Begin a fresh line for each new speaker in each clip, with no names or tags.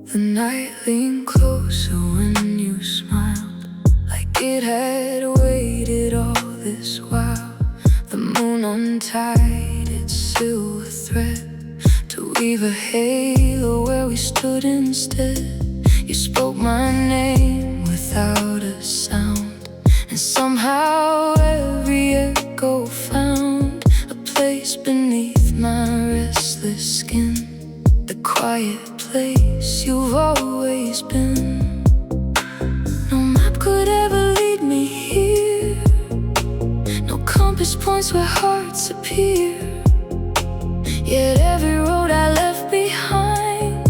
The night leaned closer when you smiled, like it had waited all this while. The moon untied its silver thread to weave a halo where we stood instead. You spoke my name without a sound, and somehow every echo found a place beneath my restless skin. The quiet place you've always been. No map could ever lead me here, no compass points where hearts appear. Yet every road I left behind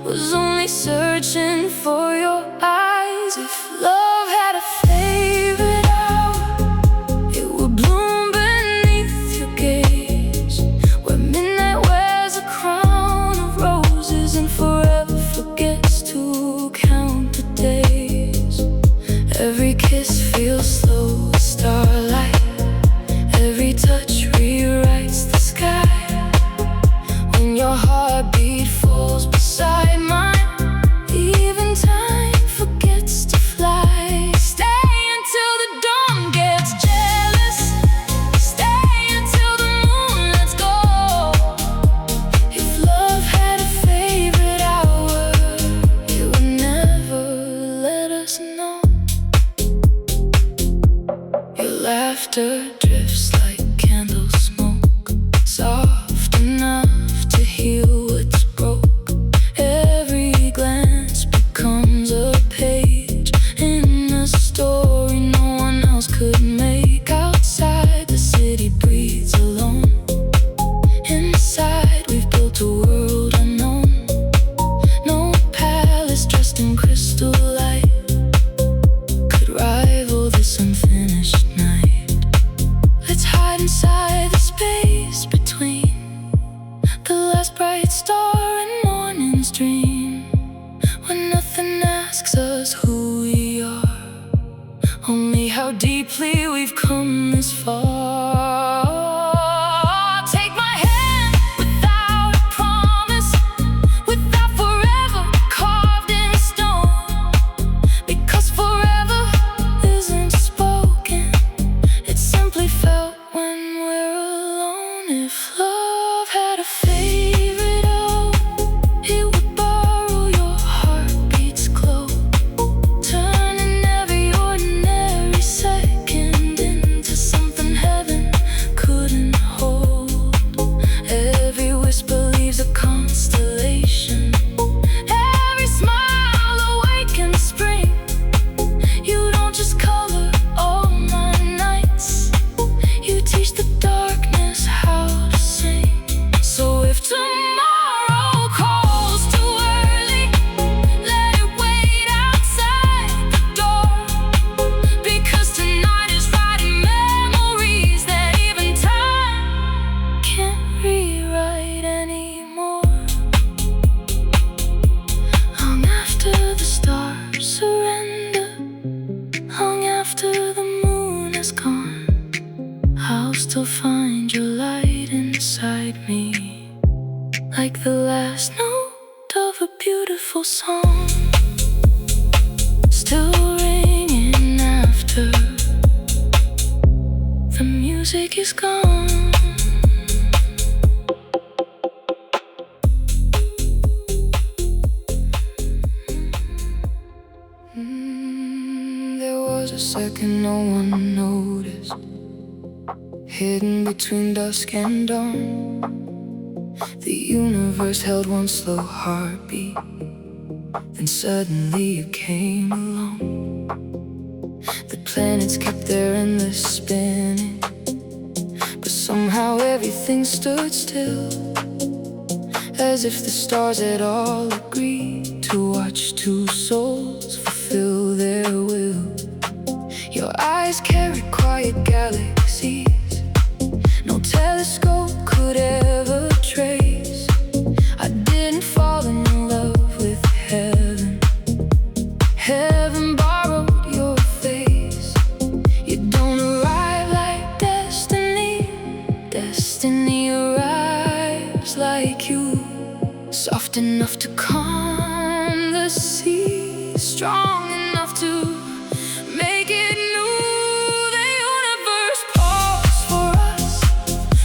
was only searching for your eyes. If love had a favorite hour, it would bloom beneath your gaze, where midnight wears a crown of roses and forever forgets to count the days. Every kiss feels slow as starlight, every touch rewrites the sky. When your heartbeat falls beside mine, even time forgets to fly. Stay until the dawn gets jealous, stay until the moon lets go. If love had a favorite hour, it would never let us know. Your laughter drifts like candle smoke, soft enough to heal what's broke. Every glance becomes a page in a story no one else could make. Outside, the city breathes alone. Inside, we've built a world unknown. No palace dressed in crystal light could rival this unfinished night. Let's hide inside the space between the last bright star and morning's dream, when nothing asks us who we are, only how deeply we've come this far. Take my hand without a promise, without forever carved in stone, because forever isn't spoken, it's simply felt when we're alone. If love had a favorite hour, it would borrow your heartbeat's glow, turning every ordinary second into something heaven couldn't hold. Every whisper leaves a constellation, every smile awakens spring. You don't just color all my nights, you teach the darkness how to sing. So if tomorrow calls too early, let it wait outside the door, because tonight is writing memories that even time can't rewrite anymore. Long after the stars surrender, long after the moon is gone, I'll still find your light inside me, like the last note of a beautiful song, still ringing after the music is gone. There was a second no one noticed, hidden between dusk and dawn. The universe held one slow heartbeat, then suddenly you came along. The planets kept their endless spinning, but somehow everything stood still, as if the stars had all agreed to watch two souls fulfill their will. Your eyes carried quiet galaxies no telescope could ever trace. I didn't fall in love with heaven, soft enough to calm the sea, strong enough to make it new. The universe paused for us,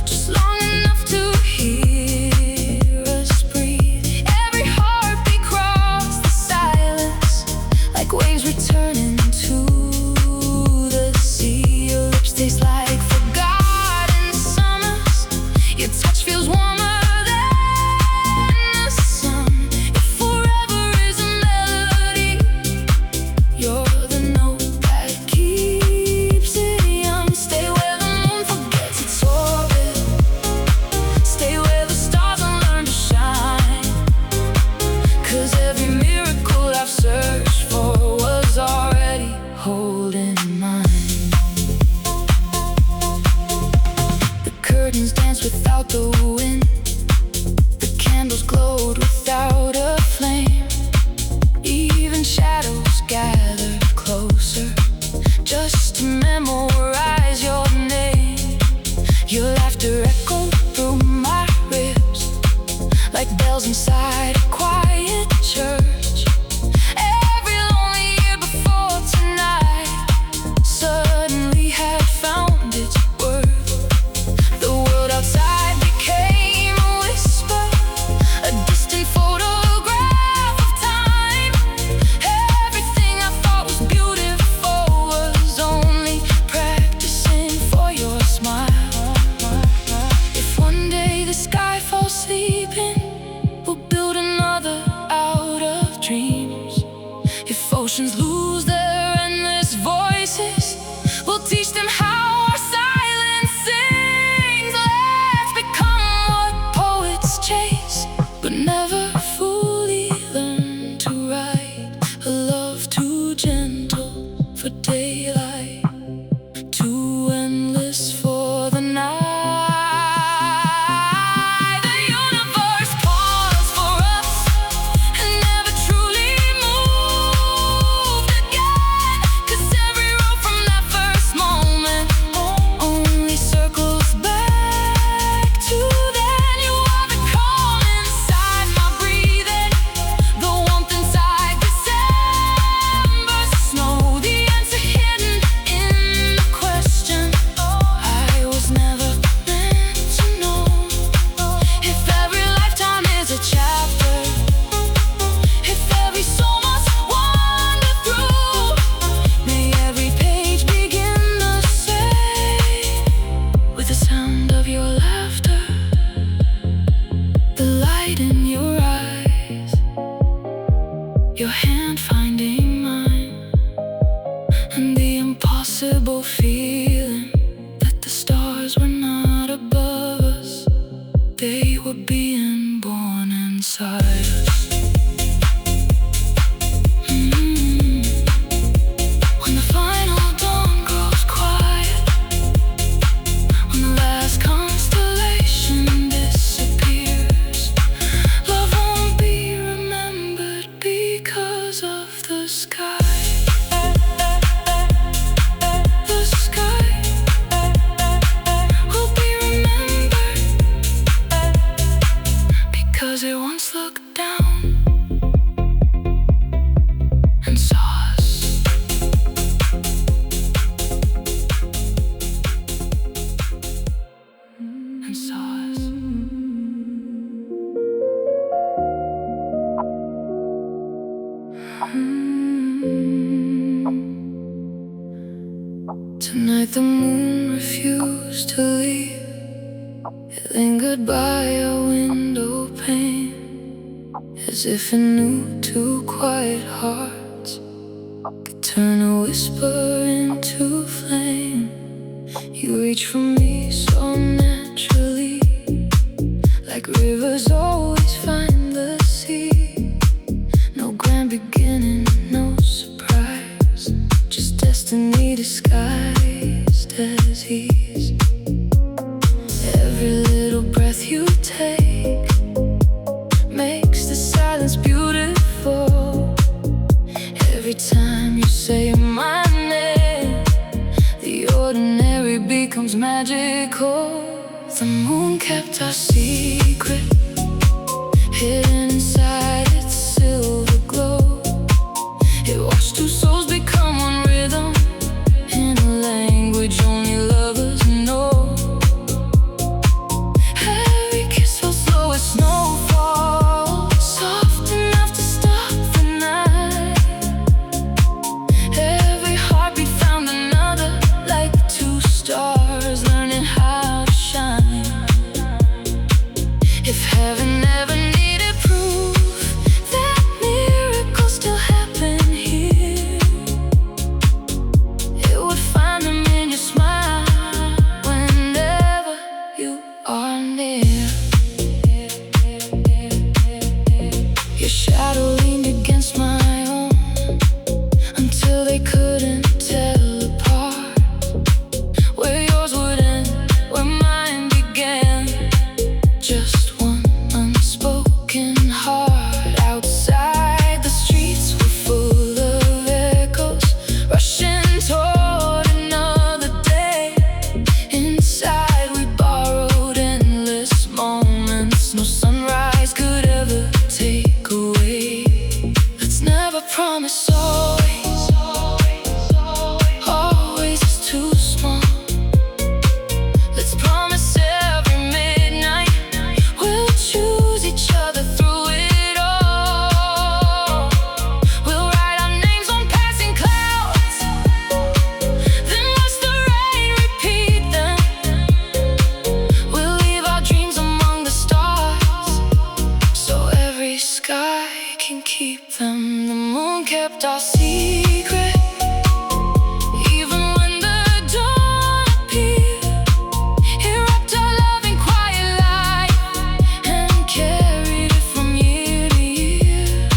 just long enough to hear us breathe. Every heartbeat crossed the silence, like waves returning to the sea. Your lips taste like forgotten summers, your touch feels warmer without the wind. The candles glowed without a flame. Even shadows gathered closer, just to memorize your name. Your laughter echoed through my ribs, like bells inside a quiet church. Every lonely year before tonight suddenly had found its worth. The world outside became a whisper, a distant photograph of time. Everything I thought was beautiful was only practicing for your smile. If one day the sky falls sleeping, we'll build another out of dreams. If oceans lose their endless voices, we'll teach them how our silence sings. Let's become what poets chase, but never fully learn to write. A love too gentle for daylight, too endless for the night. The universe paused for us and never truly moved again. 'Cause every road from that first moment only circles back to then. You are the calm inside my breathing, the warmth inside December snow, the answer hidden in the question I was never meant to know. If every lifetime is a chapter, if every soul must wander through, may every page begin the same, with the sound of your laughter, the light in your eyes, your hand finding mine, and the impossible feeling that the stars were not above us, they were being born inside us. When the final dawn grows quiet, when the last constellation disappears, love won't be remembered because of the sky. The sky will be remembered because it once looked down and saw us. And saw us. Tonight the moon refused to leave. It lingered by a window pane, as if it knew two quiet hearts could turn a whisper into flame. You reach for me so naturally, like rivers always find the sea. No grand beginning, no surprise, just destiny disguised as ease. Every little breath you take makes the silence beautiful. Every time you say my name, the ordinary becomes magical. The moon kept our secret hidden inside keep them. The moon kept our secret, even when the dawn appeared. It wrapped our love in quiet light and carried it from year to year.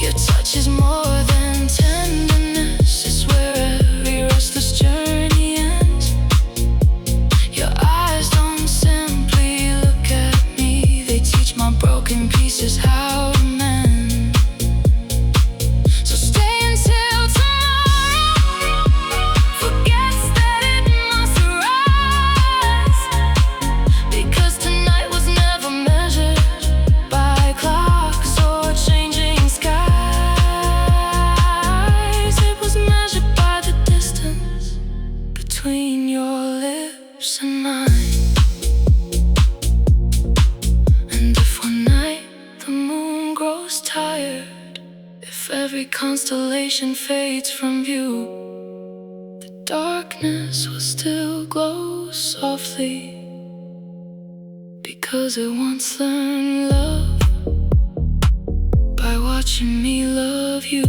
Your touch is more than tenderness, it's where every restless journey ends. Your eyes don't simply look at me, they teach my broken pieces how to mend. So stay until tomorrow forgets that it must rise, because tonight was never measured by clocks or changing skies. It was measured by the distance between your lips and mine. And if one night the moon grows tired, if every constellation fades from view, the darkness will still glow softly, because it once learned love by watching me love you.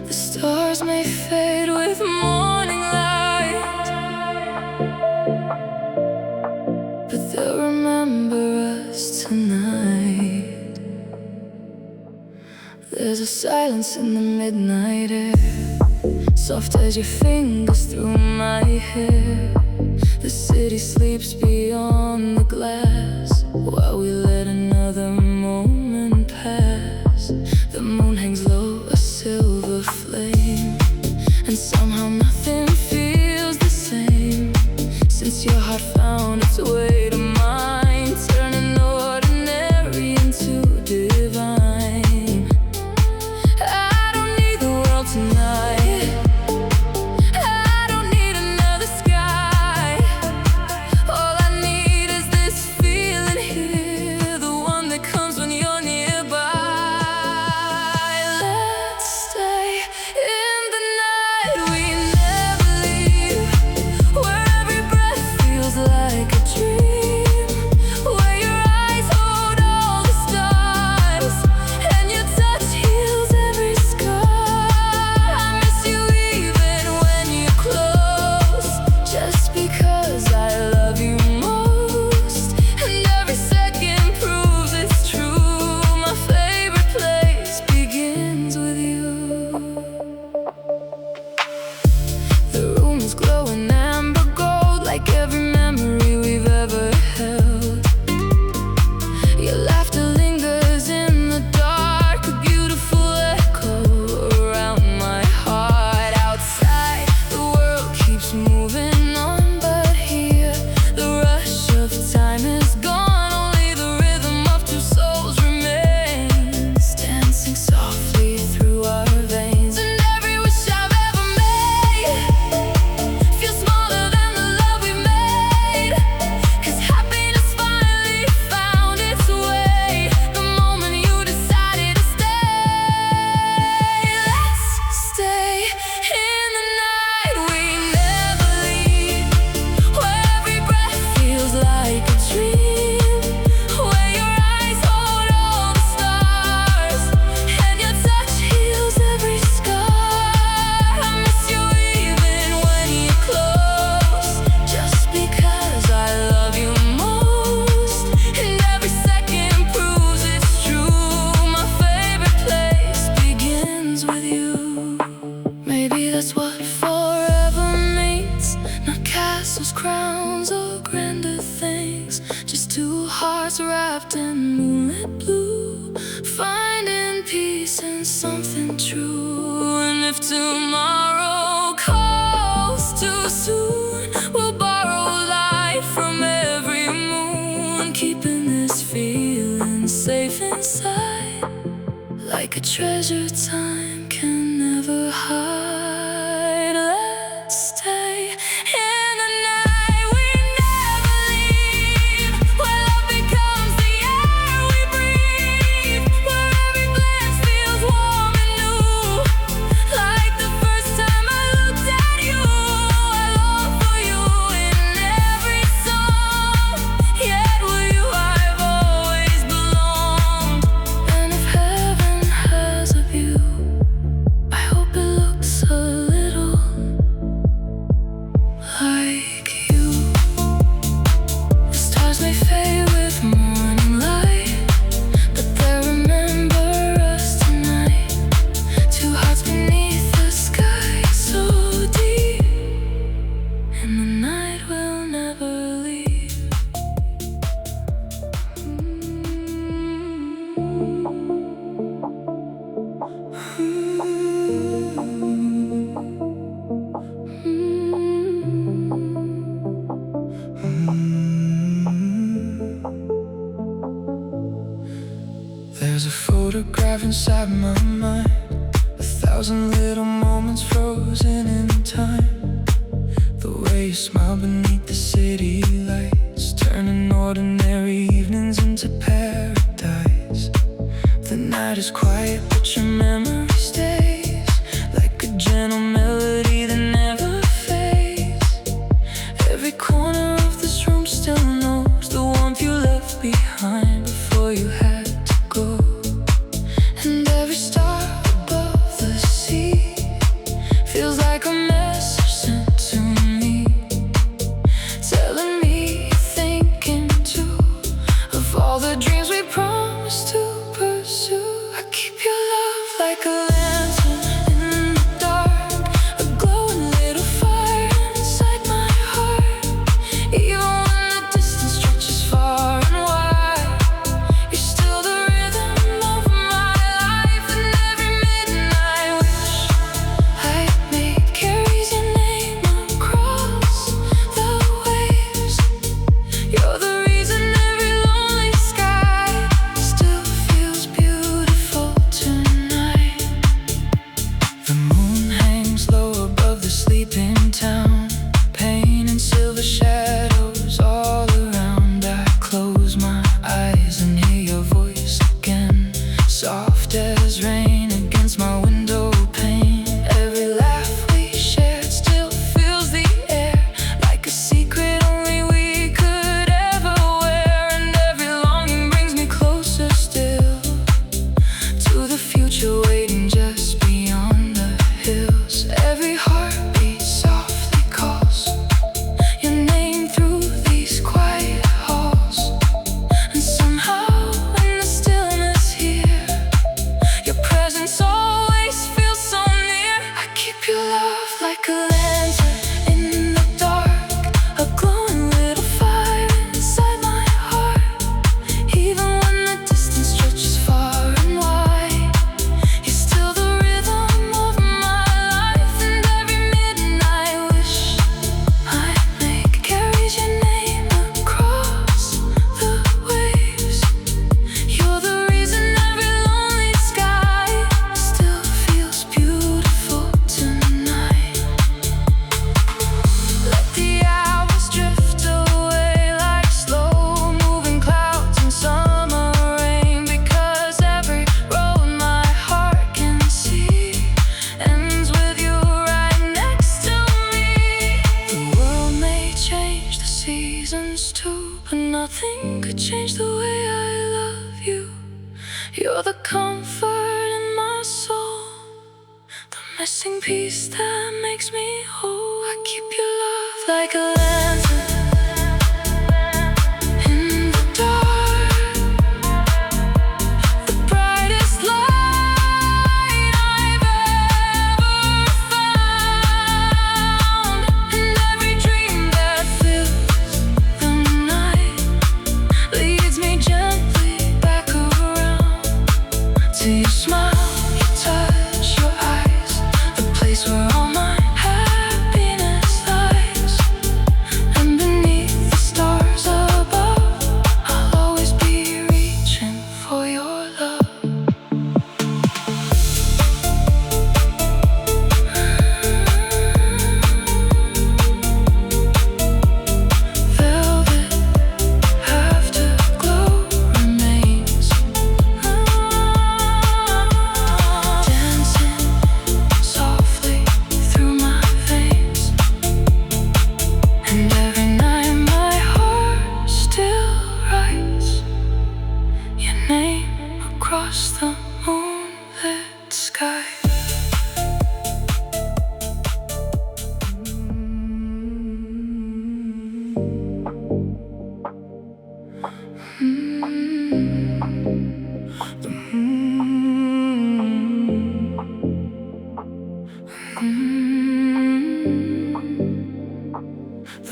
The stars may fade with morning light, but they'll remember us tonight. There's a silence in the midnight air, soft as your fingers through my hair. The city sleeps beyond the glass while we let another moment pass. The moon hangs low, a silver flame, and somehow nothing feels the same since your heart found its way to mine, turning ordinary into divine. I don't need the world tonight, I don't need another sky. All I need is this feeling here, the one that comes when you're nearby. Let's stay in the night we never leave, where every breath feels like a dream, where your eyes hold all the stars and your touch heals every scar. I miss you even when you're close, just because I love you most, and every second proves it's true. My favorite place begins with you. The room is glowing amber gold, like every memory we've ever held. Your laughter lingers in the dark, a beautiful echo around my heart. Outside, the world keeps moving on, but here, the rush of time is gone. Only the rhythm of two souls remains, dancing softly through our veins. And every wish I've ever made feels smaller than the love we made, 'cause happiness finally found its way the moment you decided to stay. Let's stay in the night we never leave, where every breath feels like a dream, where your eyes hold all the stars and your touch heals every scar. I miss you even when you're close, just because I love you most, and every second proves it's true. My favorite place begins with you. Maybe that's what forever means, not castles, crowns, or grander things, just two hearts wrapped in moonlit blue, finding peace in something true. And if tomorrow calls too soon, we'll borrow light from every moon, keeping this feeling safe inside, like a treasure time can never hide. Let's stay in the like you. The stars may fade with morning light, but they remember us tonight. Two hearts beneath the sky so deep, and the night will never leave. There's a photograph inside my mind, 1,000 little moments frozen in time. The way you smile beneath the city lights, turning ordinary evenings into paradise. The night is quiet, but your memory stays like a gentle melody that never fades. Every corner of this room still knows the warmth you left behind before you had to go. And every star above the sea feels like a message sent to me, telling me you're thinking too of all the dreams we promised to pursue. I keep your love like a lantern in the dark, a glowing little fire inside my heart. Even when the distance stretches far and wide, you're still the rhythm of my life. And every midnight wish I'd make carries your name across the waves. You're the reason every lonely sky still feels beautiful tonight. The moon hangs low above the sleeping town, painting silver shadows all around. I close my eyes and hear your voice again, soft as rain against my window pane. Every laugh we shared still fills the air like a secret only we could ever wear. And every longing brings me closer still to the future waiting just beyond the hills. Every heartbeat softly calls your name through these quiet halls, and somehow in the stillness here, your presence always feels so near. I keep your love like a lantern in the dark, a glowing little fire inside my heart. Even when the distance stretches far and wide, you're still the rhythm of my life. And every midnight wish I'd make carries your name across the waves. You're the reason every lonely sky still feels beautiful tonight. Let the hours drift away like slow-moving clouds in summer rain, because every road my heart can see ends with you right next to me. The world may change, the seasons too, but nothing could change the way I love you. You're the comfort in my soul, the missing piece that makes me whole. I keep your love like a lantern in the dark, the brightest light I've ever found. And every dream that fills the night leads me gently back around to your smile, your touch, your eyes, the place where all my happiness lies.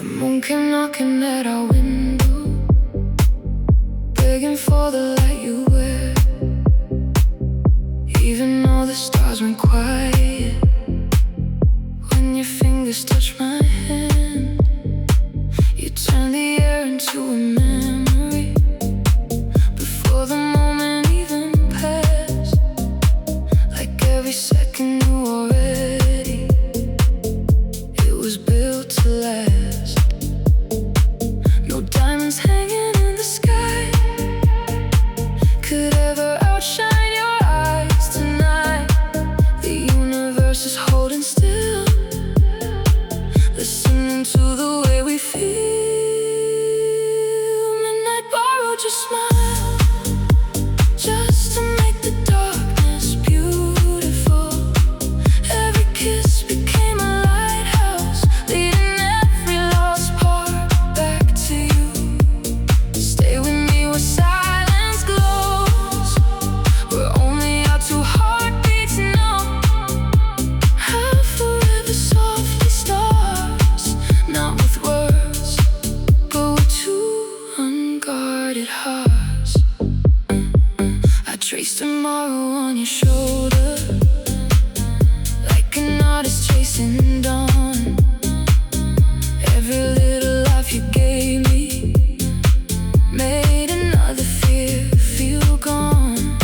moon came knocking at our window, begging for the light you wear. Even though the stars went quiet, when your fingers touched my hand, you turned the air into a memory before the moment even passed. Like every second knew already, it was built to last. No diamonds hanging in the sky could ever outshine your eyes tonight. The universe is holding still, listening to the way we feel. Midnight borrowed your smile just to make the darkness beautiful. Every kiss became a lighthouse, leading every lost part back to you. Stay with me where silence glows, where only our two heartbeats know how forever softly stars, not with words, but with two unguarded hearts. I traced tomorrow on your shoulder, like an artist chasing dawn. Every little life you gave me made another fear feel gone.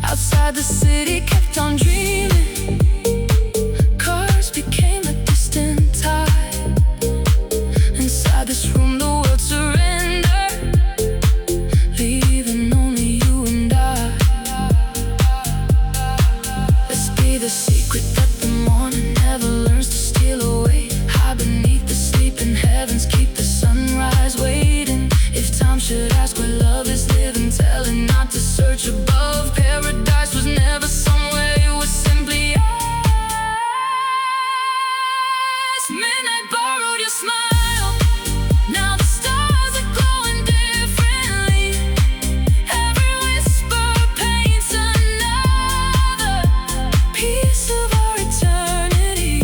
Outside the city, kept on dreaming. Cars became a distant tide. Inside this room, the world surrendered, leaving only you and I. Let's be the secret that the morning never learns to steal away. Hide beneath the sleeping heavens, keep the sunrise waiting. If time should ask where love is living, tell it not to search above. Paradise was never somewhere, it was simply us. Midnight borrowed your smile, now the stars are glowing differently. Every whisper paints another piece of our eternity.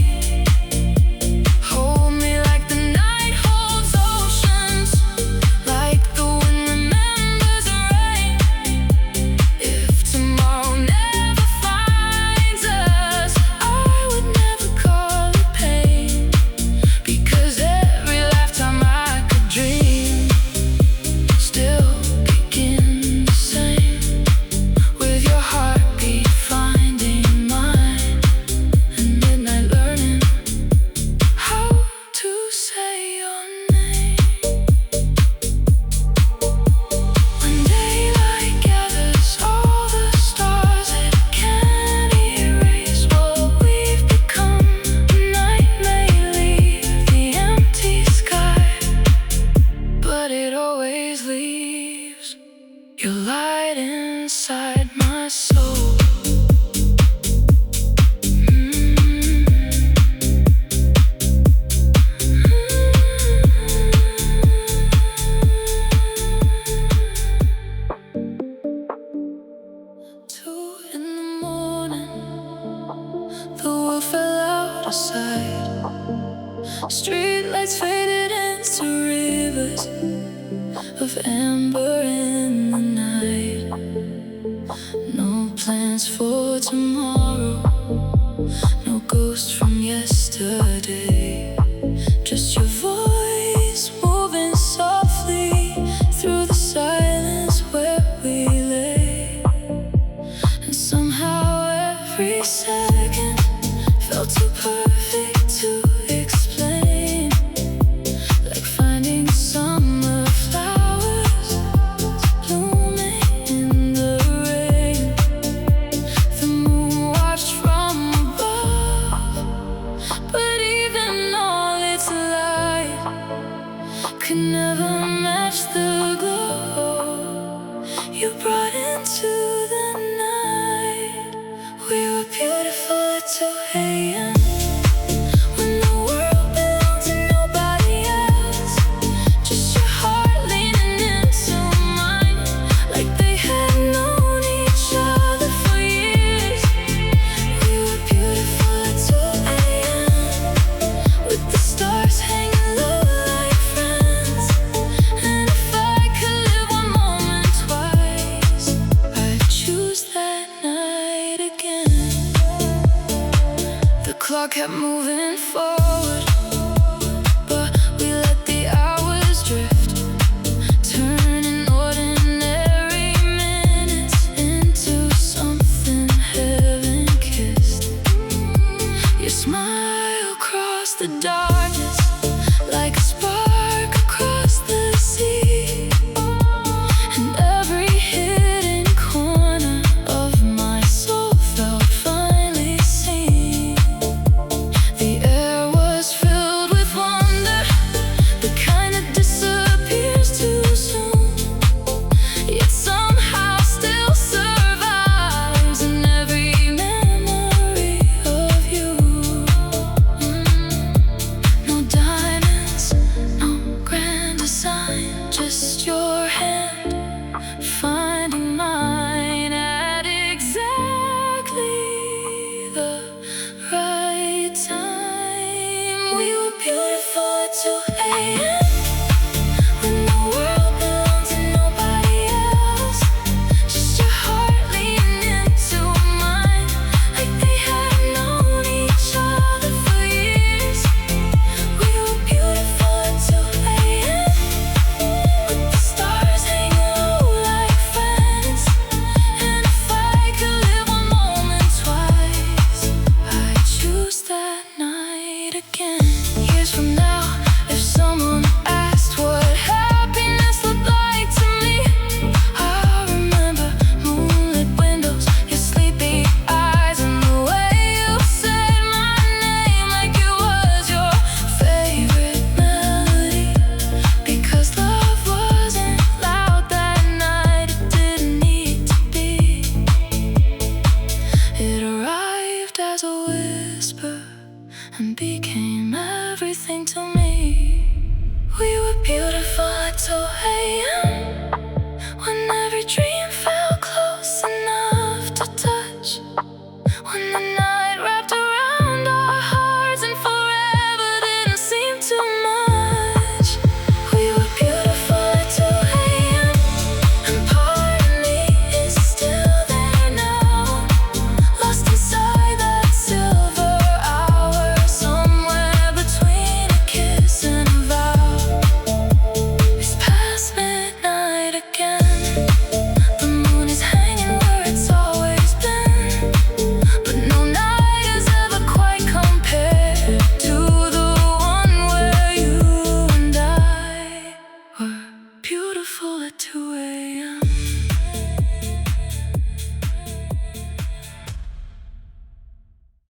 Hold me like the night holds oceans, like the wind remembers the rain. If tomorrow never finds us, I would never call it pain, because every lifetime I could dream still begin the same, with your heartbeat finding mine, and midnight learning how to say your name. When daylight gathers all the stars, it can't erase what we've become. Night may leave the empty sky, but it always leaves your light inside my soul. Two in the morning, the world fell out of sight. Street lights faded into rivers of amber in the night. No plans for tomorrow, no ghost from yesterday. Just your voice moving softly through the silence where we lay. And somehow every second felt too perfect to explain, like finding summer flowers blooming in the rain. The moon watched from above, but even all its light could never match the glow you brought into the night. We were beautiful at 2 a.m. when the world belonged to nobody else. Just your heart leaning into mine, like they had known each other for years. We were beautiful at 2 a.m. with the stars hanging low like were beautiful at 2 a.m.